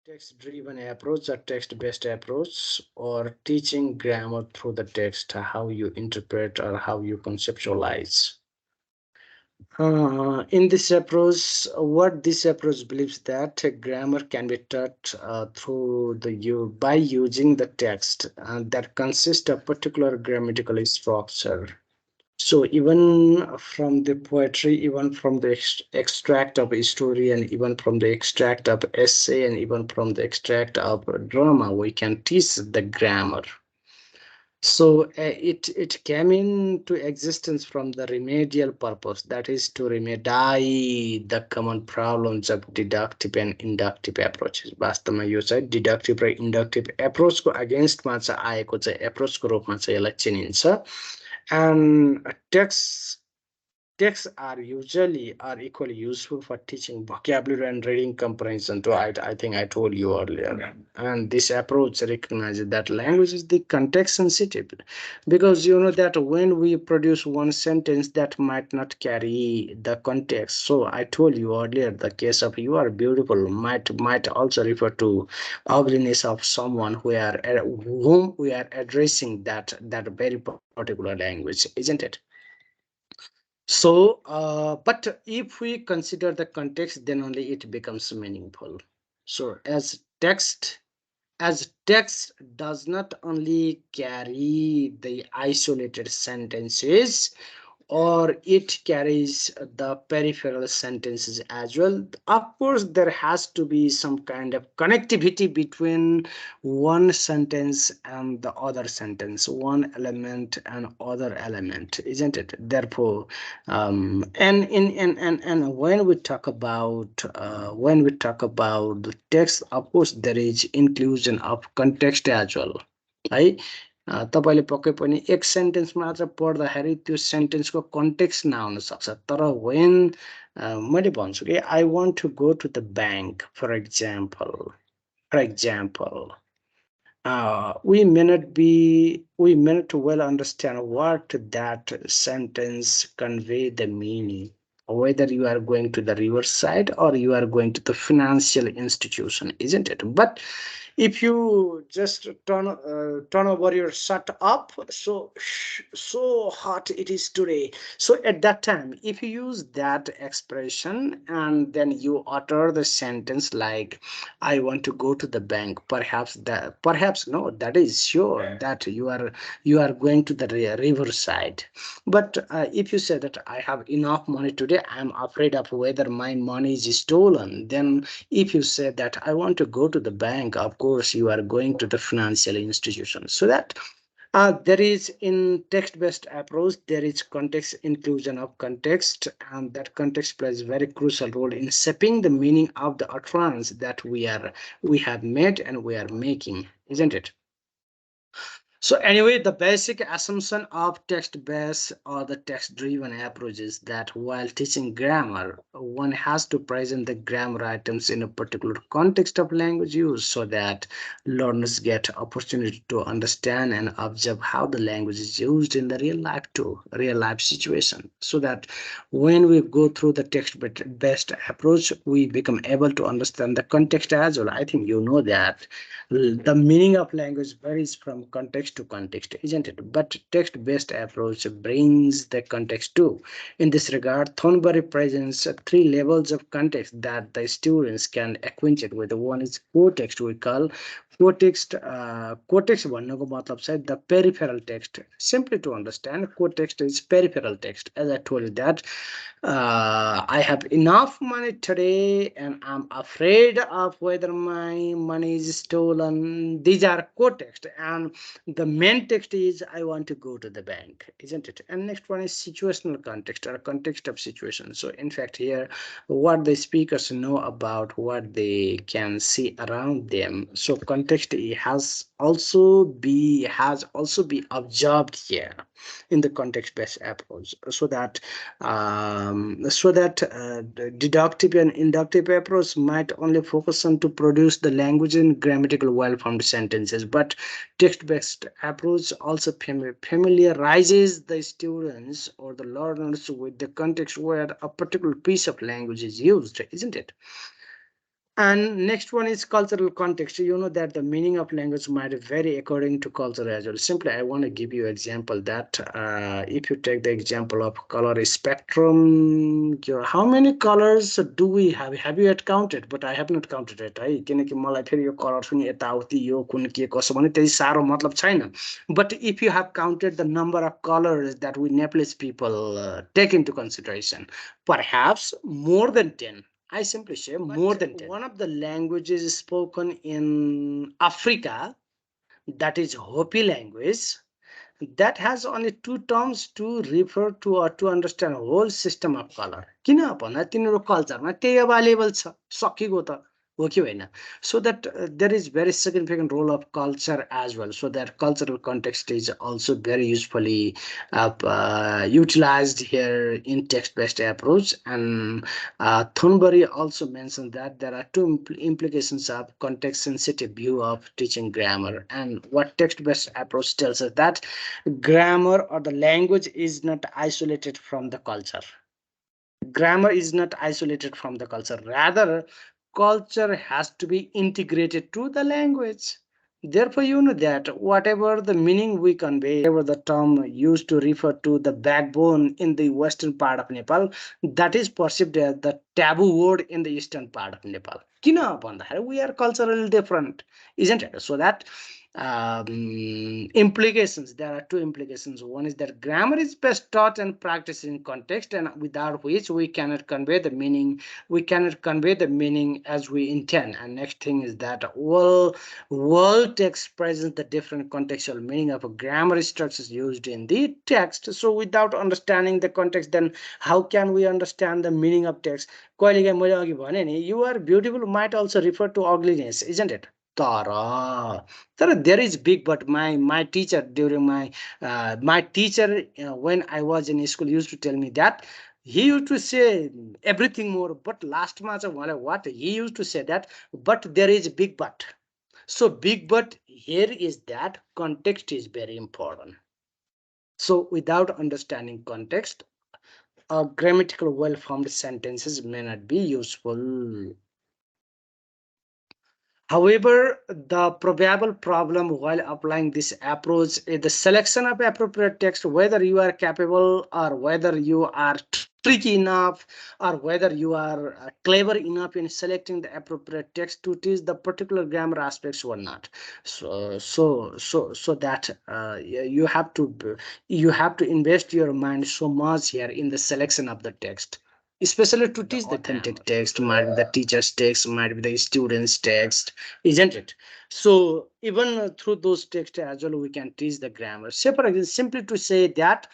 Text-driven approach or text-based approach or teaching grammar through the text, how you interpret or how you conceptualize. In this approach, what this approach believes that grammar can be taught through the you by using the text that consists of particular grammatical structure. So even from the poetry, even from the extract of a story, and even from the extract of essay, and even from the extract of drama, we can teach the grammar. So it came into existence from the remedial purpose, that is to remedy the common problems of deductive and inductive approaches. वास्तवमा यो चाहिँ deductive र inductive एप्रोचको अगेन्स्टमा चाहिँ आएको चाहिँ एप्रोचको रूपमा चाहिँ यसलाई चिनिन्छ. And texts are equally useful for teaching vocabulary and reading comprehension too. I think I told you earlier. And this approach recognizes that language is the context sensitive, because you know that when we produce one sentence that might not carry the context. So I told you earlier the case of you are beautiful might also refer to ugliness of someone whom we are addressing that very particular language, isn't it? So, but if we consider the context, then only it becomes meaningful. So, as text does not only carry the isolated sentences, or it carries the peripheral sentences as well. Of course, there has to be some kind of connectivity between one sentence and the other sentence, one element and other element, isn't it? Therefore, and when we talk about the text, of course, there is inclusion of context as well, right? तपाईँले पक्कै पनि एक sentence मात्र पढ्दाखेरि त्यो सेन्टेन्सको context नआउन सक्छ, तर when मैले भन्छु कि I want to go to the bank for example, we may not well understand what that sentence convey the meaning, whether you are going to the riverside or you are going to the financial institution, isn't it? But if you just turn over your shirt up, so hot it is today. So at that time, if you use that expression and then you utter the sentence like, I want to go to the bank, perhaps no, that is sure that you are going to the riverside. But if you say that I have enough money today, I'm afraid of whether my money is stolen, then if you say that I want to go to the bank, of course you are going to the financial institution. So that there is in text-based approach, there is context, inclusion of context, and that context plays a very crucial role in shaping the meaning of the utterance that we have made and we are making, isn't it? So anyway, the basic assumption of text-based or the text-driven approach is that while teaching grammar, one has to present the grammar items in a particular context of language use so that learners get opportunity to understand and observe how the language is used in the real life too, real life situation. So that when we go through the text-based approach, we become able to understand the context as well. I think you know that the meaning of language varies from context to context, isn't it? But text-based approach brings the context too. In this regard, Thornbury presents three levels of context that the students can acquainted with. One is co-text, we call co-text भन्नुको मतलब चाहिँ the peripheral text. Simply to understand, co-text is peripheral text. As I told you that I have enough money today and I'm afraid of whether my money is stolen. These are co-text, and the main text is I want to go to the bank, isn't it? And next one is situational context or context of situation. So in fact here, what the speakers know about what they can see around them. So context has also be observed here in the context-based approach, so that the deductive and inductive approach might only focus on to produce the language and grammatical well-formed sentences, but text-based approach also familiarizes the students or the learners with the context where a particular piece of language is used, isn't it? And next one is cultural context. You know that the meaning of language might vary according to culture as well. Simply, I want to give you example that if you take the example of color spectrum, how many colors do we have? Have you yet counted? But I have not counted it. है किनकि मलाई फेरि यो colour पनि यताउति यो कुन के कसो भने त्यही साह्रो मतलब छैन. But if you have counted the number of colors that we Nepalese people take into consideration, perhaps more than 10. I simply say more than 10. One of the languages spoken in Africa, that is Hopi language, that has only two terms to refer to or to understand a whole system of color. किन भन्दा तिनीहरू कल्चरमा त्यही available छ, सकिएको त हो कि होइन. So that there is very significant role of culture as well. So that cultural context is also very usefully utilized here in text-based approach. And Thornbury also mentioned that there are two implications of context-sensitive view of teaching grammar. And what text-based approach tells us that grammar or the language is not isolated from the culture. Grammar is not isolated from the culture. Rather, culture has to be integrated to the language. Therefore, you know that whatever the meaning we convey, whatever the term used to refer to the backbone in the western part of Nepal, that is perceived as the taboo word in the eastern part of Nepal. किन भन्दाखेरि we are culturally different, isn't it? So that implications, there are two implications. One is that grammar is best taught and practiced in context, and without which we cannot convey the meaning as we intend. And next thing is that world text presents the different contextual meaning of a grammar structures used in the text. So without understanding the context, then how can we understand the meaning of text? कहिलेकाहीँ मैले अघि भने नि, you are beautiful might also refer to ugliness, isn't it? तर there is big but. My teacher during my teacher when I was in school used to tell me that he used to say everything more, but last month what he used to say that, but there is big but. So big but here is that context is very important. So without understanding context, grammatical well-formed sentences may not be useful. However, the probable problem while applying this approach is the selection of appropriate text, whether you are capable or whether you are tricky enough or whether you are clever enough in selecting the appropriate text to teach the particular grammar aspects or not. So that you have to invest your mind so much here in the selection of the text, especially to teach the authentic text, might be the teacher's text, might be the student's text, isn't it? So even through those texts as well, we can teach the grammar. Say for example, simply to say that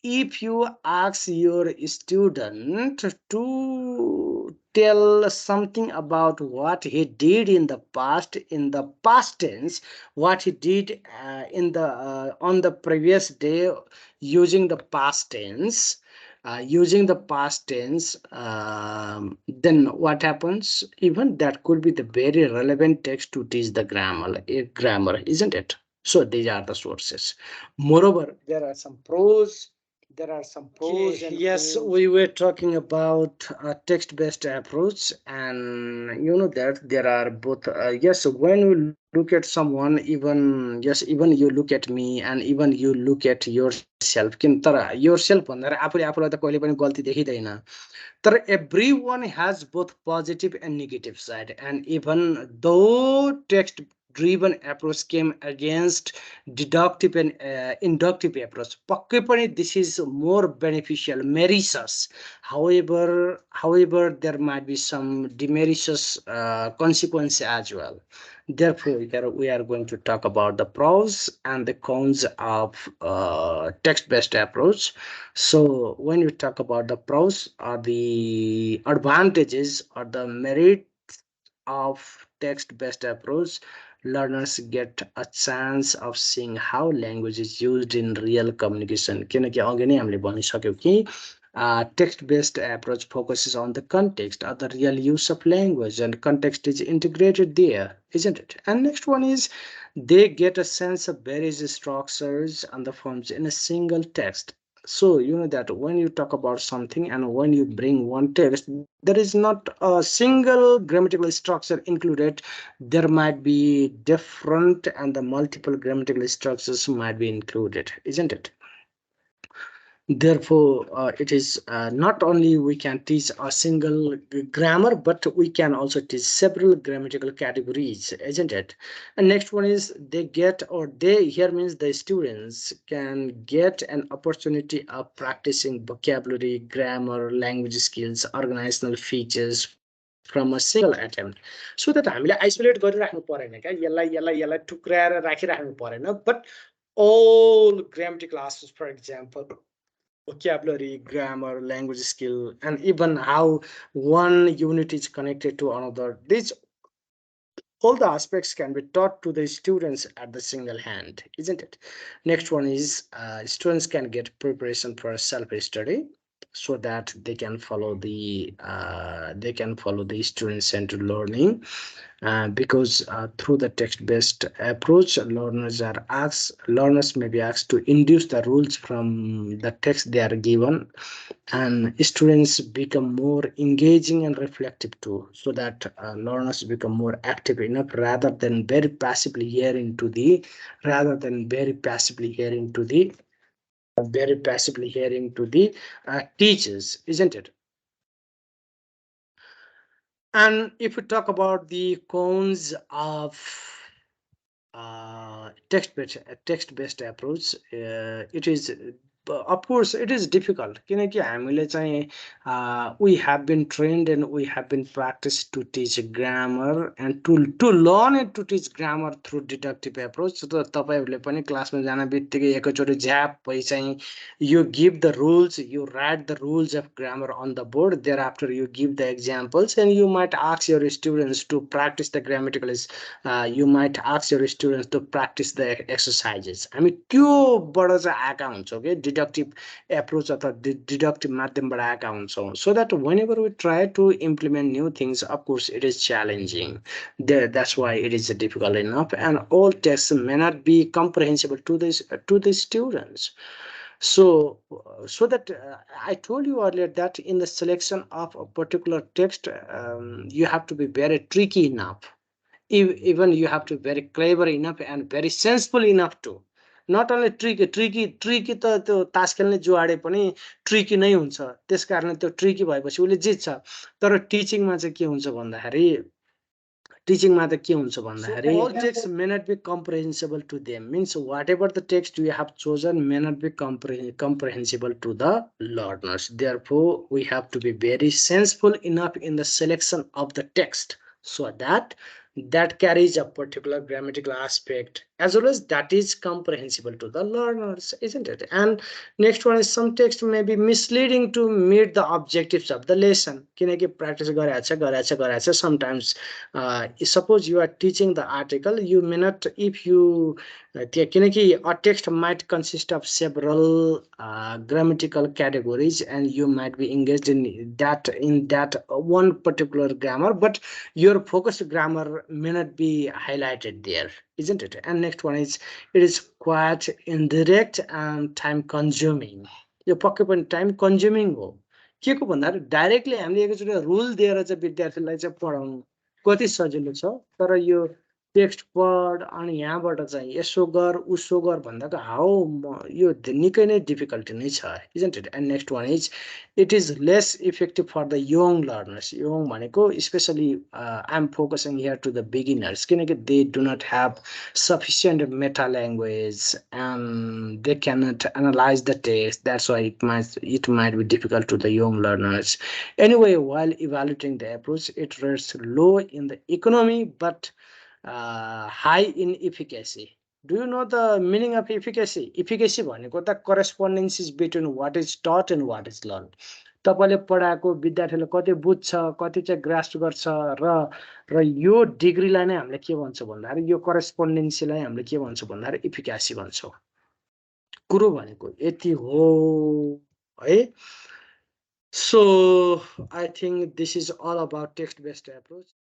if you ask your student to tell something about what he did in the past tense, what he did in the on the previous day using the past tense, then what happens? Even that could be the very relevant text to teach the grammar, isn't it? So these are the sources. Moreover, there are some pros. And yes, we were talking about a text-based approach, and you know that there are both. Yes, when you look at someone, even you look at me, and even you look at yourself. किन तर yourself भन्दा आफूले आफूलाई त कहिले पनि गल्ती देखिँदैन. But everyone has both positive and negative side, and even though text driven approach came against deductive and inductive approach, पक्कै पनि this is more beneficial, meritorious. However, there might be some demeritious consequence as well. Therefore, we are going to talk about the pros and the cons of text-based approach. So when we talk about the pros or the advantages or the merit of text-based approach, learners get a chance of seeing how language is used in real communication. किनकि अघि नै हामीले भनिसक्यौँ कि text-based approach focuses on the context or the real use of language, and context is integrated there, isn't it? And next one is they get a sense of various structures and the forms in a single text. So you know that when you talk about something and when you bring one text, there is not a single grammatical structure included. There might be different and the multiple grammatical structures might be included, isn't it? Therefore it is not only we can teach a single grammar, but we can also teach several grammatical categories, isn't it? And next one is they get, or they here means the students can get an opportunity of practicing vocabulary, grammar, language skills, organizational features from a single attempt, so that हामीले isolate गरिराख्नु परेन क्या, यसलाई यसलाई यसलाई टुक्राएर राखिराख्नु परेन, but all grammatical classes, for example, vocabulary, grammar, language skill, and even how one unit is connected to another. These all the aspects can be taught to the students at the single hand, isn't it? Next one is students can get preparation for self-study so that they can follow the student-centered learning, because through the text-based approach, learners may be asked to induce the rules from the text they are given, and students become more engaging and reflective too, so that learners become more active enough rather than very passively hearing to the teachers, isn't it? And if we talk about the cons of text based approach, it is of course it is difficult, किनकि हामीले चाहिँ we have been trained and we have been practiced to teach grammar and to learn and to teach grammar through deductive approach. So तपाईहरुले पनि क्लासमा जान बित्तिकै एकैचोटि झ्याप भई चाहिँ you give the rules, you write the rules of grammar on the board, thereafter you give the examples, and you might ask your students to practice the you might ask your students to practice the exercises. हामी त्योबाट चाहिँ आएका हुन्छौँ कि deductive approach अथवा deductive माध्यमबाट आएका हुन्छौँ, so that whenever we try to implement new things, of course it is challenging. That's why it is difficult enough, and all texts may not be comprehensible to the students. So that I told you earlier that in the selection of a particular text, you have to be very tricky enough. Even you have to be very clever enough and very sensible enough to, not only tricky त त्यो तास खेल्ने जुवाडे पनि tricky नै हुन्छ, त्यस कारणले त्यो tricky भएपछि उसले जित्छ। तर टिचिङमा चाहिँ के हुन्छ भन्दाखेरि टिचिङमा त के हुन्छ भन्दाखेरि all text may not be comprehensible to them, means whatever the text you have chosen may not be comprehensible to the learners. Therefore we have to be very sensible enough in the selection of the text, so that carries a particular grammatical aspect as well as that is comprehensible to the learners, isn't it? And next one is some text may be misleading to meet the objectives of the lesson, किनकि practice गराएछ sometimes suppose you are teaching the article, you may not, if you किनकि a text might consist of several grammatical categories and you might be engaged in that one particular grammar, but your focused grammar may not be highlighted there, isn't it? And next one is it is quite indirect and time consuming. यो पक्कै पनि time consuming हो। के को भन्दा directly हामीले एकचोटि rule दिएर चाहिँ विद्यार्थीलाई चाहिँ पढाउनु कति सजिलो छ, तर यो टेक्स्ट पढ अनि यहाँबाट चाहिँ यसो गर उसो गर भन्दाको यो निकै नै डिफिकल्टी नै छ, isn't it? And next one is it is less effective for the young learners. young भनेको especially I'm focusing here to the beginners, किनकि they do not have sufficient meta language and they cannot analyze the text. That's why it might be difficult to the young learners. Anyway, while evaluating the approach, it rates low in the economy but high in efficacy. Do you know the meaning of efficacy? Efficacy भनेको त correspondences between what is taught and what is learned. तपाईले पढाएको विद्यार्थीले कति बुझ्छ, कति चाहिँ grasp गर्छ र यो डिग्रीलाई नै हामीले के भन्छौँ भन्दाखेरि यो करेस्पोन्डेन्सीलाई हामीले के भन्छौँ भन्दाखेरि इफिकासी भन्छौँ। कुरो भनेको यति हो है। So I think this is all about text based approach.